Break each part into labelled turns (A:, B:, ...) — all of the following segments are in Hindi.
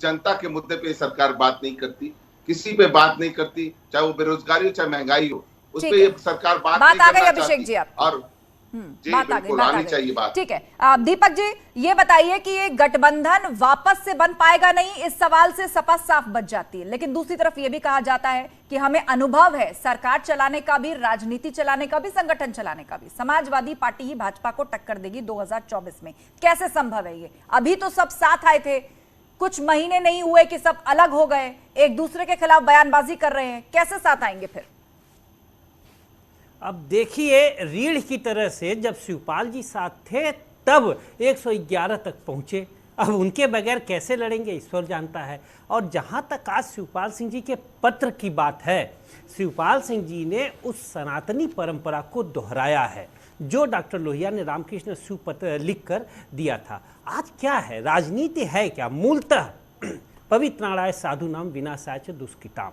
A: जनता के मुद्दे पे सरकार बात नहीं करती, किसी पे बात नहीं करती, चाहे वो बेरोजगारी हो चाहे महंगाई हो, उस पे ये सरकार बात नहीं
B: आ गई
A: करना
B: अभिषेक जी आपकी।
A: और जी
B: बात आ गई,
A: बिल्कुल
B: बात आ
A: आनी
B: गई।
A: चाहिए बात।
B: ठीक है, दीपक जी ये बताइए कि ये गठबंधन वापस से बन पाएगा नहीं, इस सवाल से सपा साफ बच जाती है, लेकिन दूसरी तरफ ये भी कहा जाता है कि हमें अनुभव है सरकार चलाने का भी, राजनीति चलाने का भी, संगठन चलाने का भी। समाजवादी पार्टी ही भाजपा को टक्कर देगी 2024 में। कैसे संभव है ये? अभी तो सब साथ आए थे, कुछ महीने नहीं हुए कि सब अलग हो गए, एक दूसरे के खिलाफ बयानबाजी कर रहे हैं, कैसे साथ आएंगे फिर?
C: अब देखिए, रीढ़ की तरह से जब शिवपाल जी साथ थे तब 111 तक पहुंचे, अब उनके बगैर कैसे लड़ेंगे ईश्वर जानता है। और जहां तक आज शिवपाल सिंह जी के पत्र की बात है, शिवपाल सिंह जी ने उस सनातनी परंपरा को दोहराया है जो डॉक्टर लोहिया ने रामकृष्ण शिव पत्र लिख कर दिया था। आज क्या है, राजनीति है क्या? मूलतः पवित्राणाय साधु नाम विनाशाय च दुष्कृताम।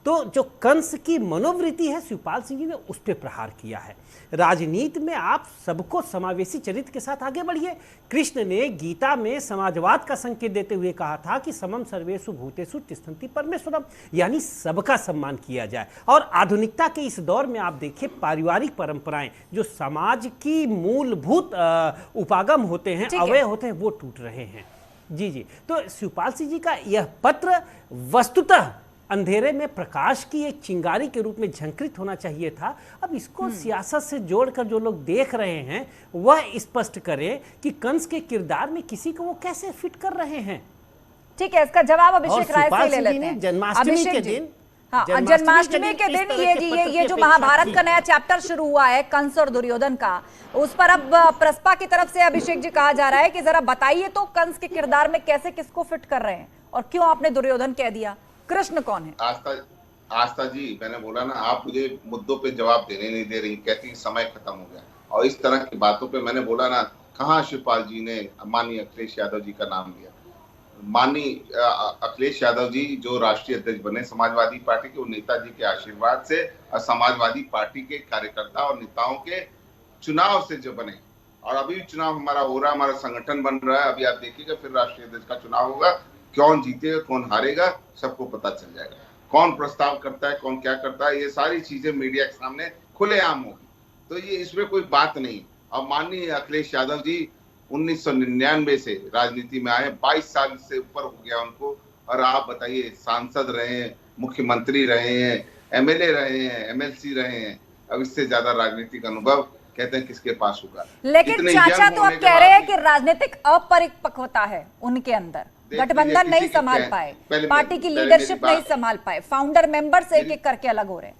C: तो जो कंस की मनोवृत्ति है, शिवपाल सिंह जी ने उस पर प्रहार किया है। राजनीति में आप सबको समावेशी चरित्र के साथ आगे बढ़िए। कृष्ण ने गीता में समाजवाद का संकेत देते हुए कहा था कि समम सर्वेषु भूतेषु तिष्ठन्ति परमेश्वरम, यानी सबका सम्मान किया जाए। और आधुनिकता के इस दौर में आप देखिए, पारिवारिक परंपराएं जो समाज की मूलभूत उपागम होते हैं, अवयव होते हैं, वो टूट रहे हैं। जी जी, तो शिवपाल सिंह जी का यह पत्र वस्तुतः अंधेरे में प्रकाश की एक चिंगारी के रूप में झंकृत होना चाहिए था। अब इसको सियासत से जोड़कर जो लोग देख रहे हैं वह स्पष्ट करें कि कंस के किरदार में किसी को वो कैसे फिट कर रहे हैं।
B: ठीक है, इसका जवाब अभिषेक राय से ले लेते हैं।
C: जन्माष्टमी के दिन,
B: हाँ, जन्माष्टमी के दिन ये जो महाभारत का नया चैप्टर शुरू हुआ है कंस और दुर्योधन का, उस पर अब प्रसपा की तरफ से अभिषेक जी कहा जा रहा है कि जरा बताइए तो कंस के किरदार में कैसे किसको फिट कर रहे हैं और क्यों आपने दुर्योधन कह दिया? कृष्ण कौन है?
A: आस्था जी, मैंने बोला ना, आप मुझे मुद्दों पे जवाब देने नहीं दे रही, कहती समय खत्म हो गया। और इस तरह की बातों पे मैंने बोला ना, कहाँ शिवपाल जी ने माननीय अखिलेश यादव जी का नाम लिया। माननीय अखिलेश यादव जी जो राष्ट्रीय अध्यक्ष बने समाजवादी पार्टी के, नेताजी के आशीर्वाद से और समाजवादी पार्टी के कार्यकर्ता और नेताओं के चुनाव से जो बने, और अभी चुनाव हमारा हो रहा है, हमारा संगठन बन रहा है। अभी आप देखिएगा फिर राष्ट्रीय अध्यक्ष का चुनाव होगा, कौन जीतेगा कौन हारेगा सबको पता चल जाएगा। कौन प्रस्ताव करता है, कौन क्या करता है, ये सारी चीजें मीडिया के सामने खुलेआम होगी। तो ये इसमें कोई बात नहीं। और माननीय अखिलेश यादव जी 1999 से राजनीति में आए, 22 साल से ऊपर हो गया उनको। और आप बताइए, सांसद रहे हैं, मुख्यमंत्री रहे हैं, एमएलए रहे हैं, एमएलसी रहे हैं। अब इससे ज्यादा राजनीतिक अनुभव कहते हैं किसके पास होगा?
B: लेकिन चाचा तो आप कह रहे हैं कि राजनीतिक अपरिपक्वता है उनके अंदर, गठबंधन नहीं संभाल पाए, पार्टी की लीडरशिप नहीं संभाल पाए, फाउंडर मेंबर्स एक एक करके अलग हो रहे हैं।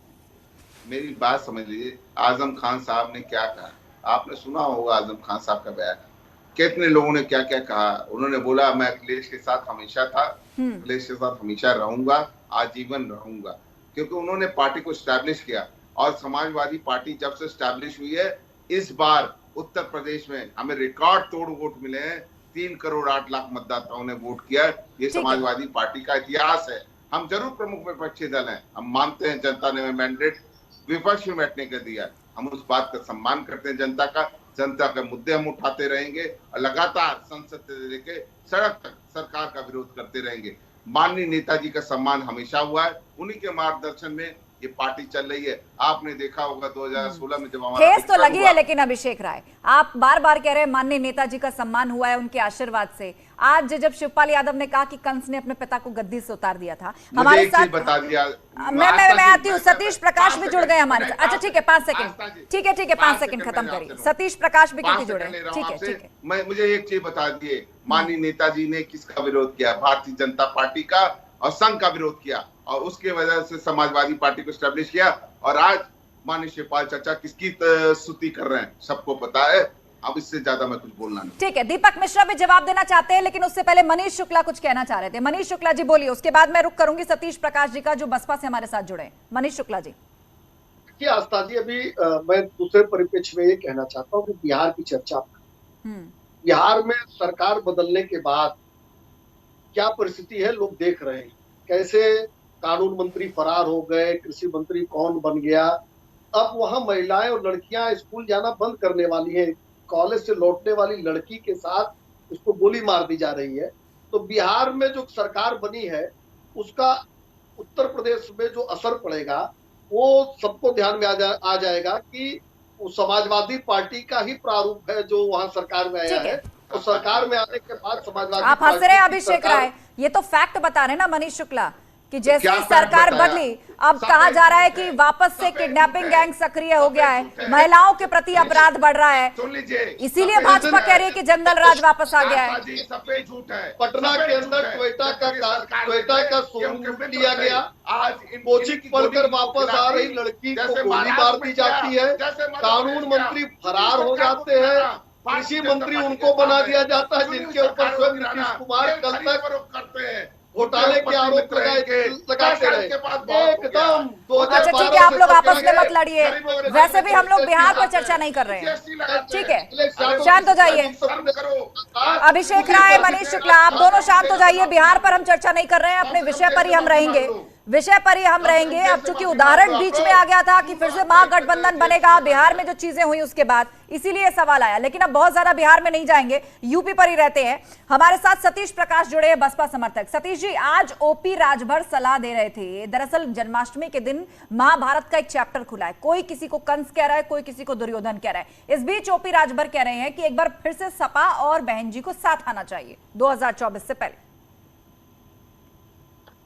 A: मेरी बात समझ लीजिए, आजम खान साहब ने क्या कहा, आपने सुना होगा आजम खान साहब का बयान। कितने लोगों ने क्या क्या कहा। उन्होंने बोला मैं अखिलेश के साथ हमेशा था, अखिलेश के साथ हमेशा रहूंगा, आजीवन रहूंगा, क्योंकि उन्होंने पार्टी को स्टैब्लिश किया। और समाजवादी पार्टी जब से स्टैब्लिश हुई है, इस बार उत्तर प्रदेश में हमें रिकॉर्ड तोड़ वोट मिले हैं। 3 करोड़ 8 लाख मतदाताओं ने वोट किया। ये समाजवादी पार्टी का इतिहास है। हम जरूर प्रमुख विपक्षी दल हैं, हम मानते हैं जनता ने मैंडेट विपक्ष में बैठने का दिया, हम उस बात का सम्मान करते हैं। जनता के मुद्दे हम उठाते रहेंगे और लगातार संसद से लेके सड़क तक सरकार का विरोध करते रहेंगे। माननीय नेताजी का सम्मान हमेशा हुआ है, उन्हीं के मार्गदर्शन में ये पार्टी चल रही है। आपने देखा होगा 2016 में जब हमारा
B: ठेस तो लगी है, लेकिन अभिषेक राय आप बार बार कह रहे हैं माननीय नेताजी का सम्मान हुआ है उनके आशीर्वाद से। आज जब शिवपाल यादव ने कहा कि कंस ने अपने पिता को गद्दी से उतार दिया था, हमारे साथ
A: बता दिया,
B: मैं आती हूँ, सतीश प्रकाश भी जुड़ गए हमारे साथ। अच्छा ठीक है, 5 सेकंड, ठीक है 5 सेकंड खत्म करिए। सतीश प्रकाश भी क्यों जुड़े? ठीक है,
A: मुझे एक चीज बता दिए, माननीय नेताजी ने किसका विरोध किया? भारतीय जनता पार्टी का और संघ का विरोध किया, और उसके वजह से समाजवादी पार्टी को स्टैब्लिश किया। और आज माननीय शिवपाल चाचा किसकी स्तुति कर रहे हैं सबको पता है। अब इससे ज्यादा मैं कुछ बोलना नहीं।
B: ठीक है, दीपक मिश्रा भी जवाब देना चाहते हैं, लेकिन उससे पहले मनीष शुक्ला कुछ कहना चाह रहे थे। मनीष शुक्ला जी बोलिए, उसके बाद मैं रुक करूंगी सतीश प्रकाश जी का जो बसपा से हमारे साथ जुड़े। मनीष शुक्ला जी।
D: देखिए आस्था जी, अभी मैं दूसरे परिप्रेक्ष्य में ये कहना चाहता हूँ कि बिहार की चर्चा, बिहार में सरकार बदलने के बाद क्या परिस्थिति है लोग देख रहे हैं। कैसे कानून मंत्री फरार हो गए, कृषि मंत्री कौन बन गया। अब वहां महिलाएं और लड़कियां स्कूल जाना बंद करने वाली हैं। कॉलेज से लौटने वाली लड़की के साथ उसको गोली मार दी जा रही है। तो बिहार में जो सरकार बनी है उसका उत्तर प्रदेश में जो असर पड़ेगा वो सबको ध्यान में आ जाएगा कि वो समाजवादी पार्टी का ही प्रारूप है जो वहां सरकार में आया है। तो सरकार में आने के बाद समाजवादी
B: आप हंस रहे हैं अभिषेक राय, ये तो फैक्ट बता रहे हैं ना मनीष शुक्ला कि जैसे ही सरकार बदली अब कहा जा रहा है कि वापस से किडनैपिंग गैंग सक्रिय हो गया है, महिलाओं के प्रति अपराध बढ़ रहा है, इसीलिए भाजपा कह रही है कि जंगल राज वापस आ गया है।
A: सफेद झूठ है।
D: पटना के अंदर टोयोटा का शोरूम लिया गया, आज कोचिंग पढ़कर वापस आ रही लड़की को गोली मार दी जाती है, कानून मंत्री फरार हो जाते हैं, कृषि मंत्री उनको बना दिया जाता है जिनके ऊपर स्वयं नीतीश कुमार कल तक करते हैं घोटाले के आरोप लगाते रहे। एकदम 2012।
B: अच्छा ठीक है, आप लोग आपस में मत लड़िए, वैसे भी हम लोग बिहार पर चर्चा नहीं कर रहे हैं, ठीक है, शांत हो जाइए। अभिषेक राय, मनीष शुक्ला, आप दोनों शांत हो जाइए। बिहार पर हम चर्चा नहीं कर रहे हैं, अपने विषय पर ही हम रहेंगे, विषय पर ही हम रहेंगे। अब चूंकि उदाहरण बीच में आ गया था कि फिर से महागठबंधन बनेगा बिहार में जो चीजें हुई उसके बाद, इसीलिए सवाल आया, लेकिन अब बहुत ज्यादा बिहार में नहीं जाएंगे, यूपी पर ही रहते हैं। हमारे साथ सतीश प्रकाश जुड़े हैं, बसपा समर्थक। सतीश जी, आज ओपी राजभर सलाह दे रहे थे, दरअसल जन्माष्टमी के दिन महाभारत का एक चैप्टर खुला है, कोई किसी को कंस कह रहा है, कोई किसी को दुर्योधन कह रहा है। इस बीच ओपी राजभर कह रहे हैं कि एक बार फिर से सपा और बहन जी को साथ आना चाहिए 2024 से पहले।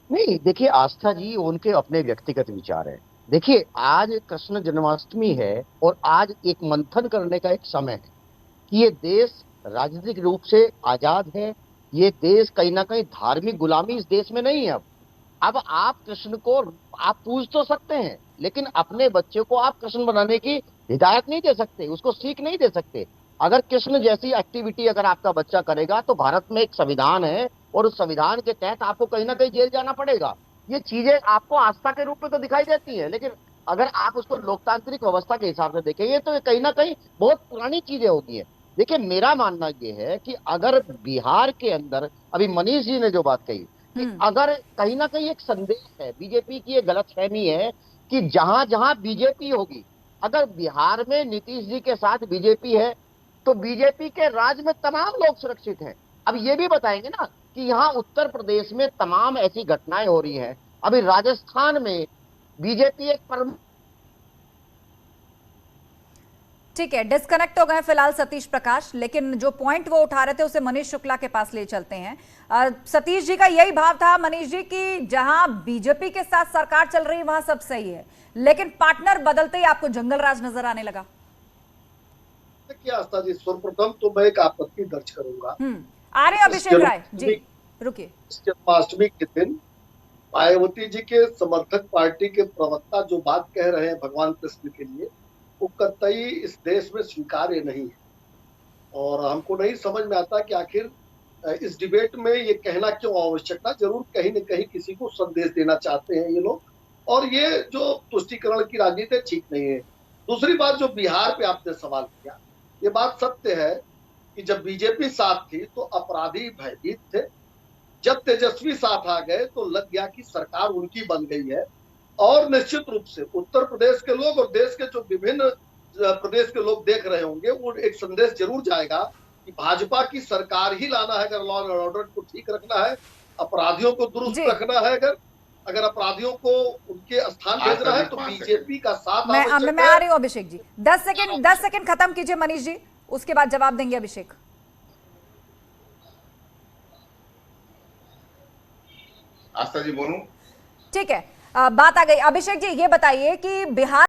E: नहीं, देखिए आस्था जी, उनके अपने व्यक्तिगत विचार है। देखिए, आज कृष्ण जन्माष्टमी है और आज एक मंथन करने का एक समय है कि ये देश राजनीतिक रूप से आजाद है, ये देश कहीं ना कहीं धार्मिक गुलामी इस देश में नहीं है। अब आप कृष्ण को आप पूज तो सकते हैं, लेकिन अपने बच्चे को आप कृष्ण बनाने की हिदायत नहीं दे सकते, उसको सीख नहीं दे सकते। अगर कृष्ण जैसी एक्टिविटी अगर आपका बच्चा करेगा तो भारत में एक संविधान है और उस संविधान के तहत आपको कहीं ना कहीं जेल जाना पड़ेगा। ये चीजें आपको आस्था के रूप में तो दिखाई देती हैं, लेकिन अगर आप उसको लोकतांत्रिक व्यवस्था के हिसाब से देखेंगे तो ये कहीं ना कहीं बहुत पुरानी चीजें होती है। देखिए, मेरा मानना ये है कि अगर बिहार के अंदर, अभी मनीष जी ने जो बात कही कि अगर कहीं ना कहीं एक संदेश है, बीजेपी की एक गलतफहमी है कि जहां जहां बीजेपी होगी, अगर बिहार में नीतीश जी के साथ बीजेपी है तो बीजेपी के राज में तमाम लोग सुरक्षित हैं। अब ये भी बताएंगे ना कि यहाँ उत्तर प्रदेश में तमाम ऐसी घटनाएं हो रही हैं, अभी राजस्थान में बीजेपी एक प्रमुख।
B: ठीक है, डिस्कनेक्ट हो गए फिलहाल सतीश प्रकाश, लेकिन जो पॉइंट वो उठा रहे थे उसे मनीष शुक्ला के पास ले चलते हैं। सतीश जी का यही भाव था मनीष जी कि जहां बीजेपी के साथ सरकार चल रही वहां सब सही है, लेकिन पार्टनर बदलते ही आपको जंगल राज नजर आने लगा।
D: क्या आस्था जी, सर्वप्रथम तो मैं एक आपत्ति दर्ज करूंगा।
B: आ रहे अभिषेक राय जी, रुकिए।
D: जन्माष्टमी के दिन मायावती जी के समर्थक पार्टी के प्रवक्ता जो बात कह रहे हैं भगवान कृष्ण के लिए, वो कतई इस देश में स्वीकार्य नहीं है और हमको नहीं समझ में आता कि आखिर इस डिबेट में ये कहना क्यों आवश्यक था। जरूर कहीं न कहीं किसी को संदेश देना चाहते हैं ये लोग, और ये जो तुष्टीकरण की राजनीति ठीक नहीं है। दूसरी बात, जो बिहार पे आपने सवाल किया, ये बात सत्य है कि जब बीजेपी साथ थी तो अपराधी भयभीत थे, जब तेजस्वी साथ आ गए तो लग गया कि सरकार उनकी बन गई है। और निश्चित रूप से उत्तर प्रदेश के लोग और देश के जो विभिन्न प्रदेश के लोग देख रहे होंगे, वो एक संदेश जरूर जाएगा कि भाजपा की सरकार ही लाना है अगर लॉ एंड ऑर्डर को ठीक रखना है, अपराधियों को दुरुस्त रखना है, अगर अपराधियों को उनके स्थान भेजना है तो बीजेपी का साथ।
B: मैं आ रही हूँ अभिषेक जी, 10 सेकंड खत्म कीजिए मनीष जी, उसके बाद जवाब देंगे अभिषेक।
A: आस्था जी बोलूं?
B: ठीक है, बात आ गई। अभिषेक जी ये बताइए कि बिहार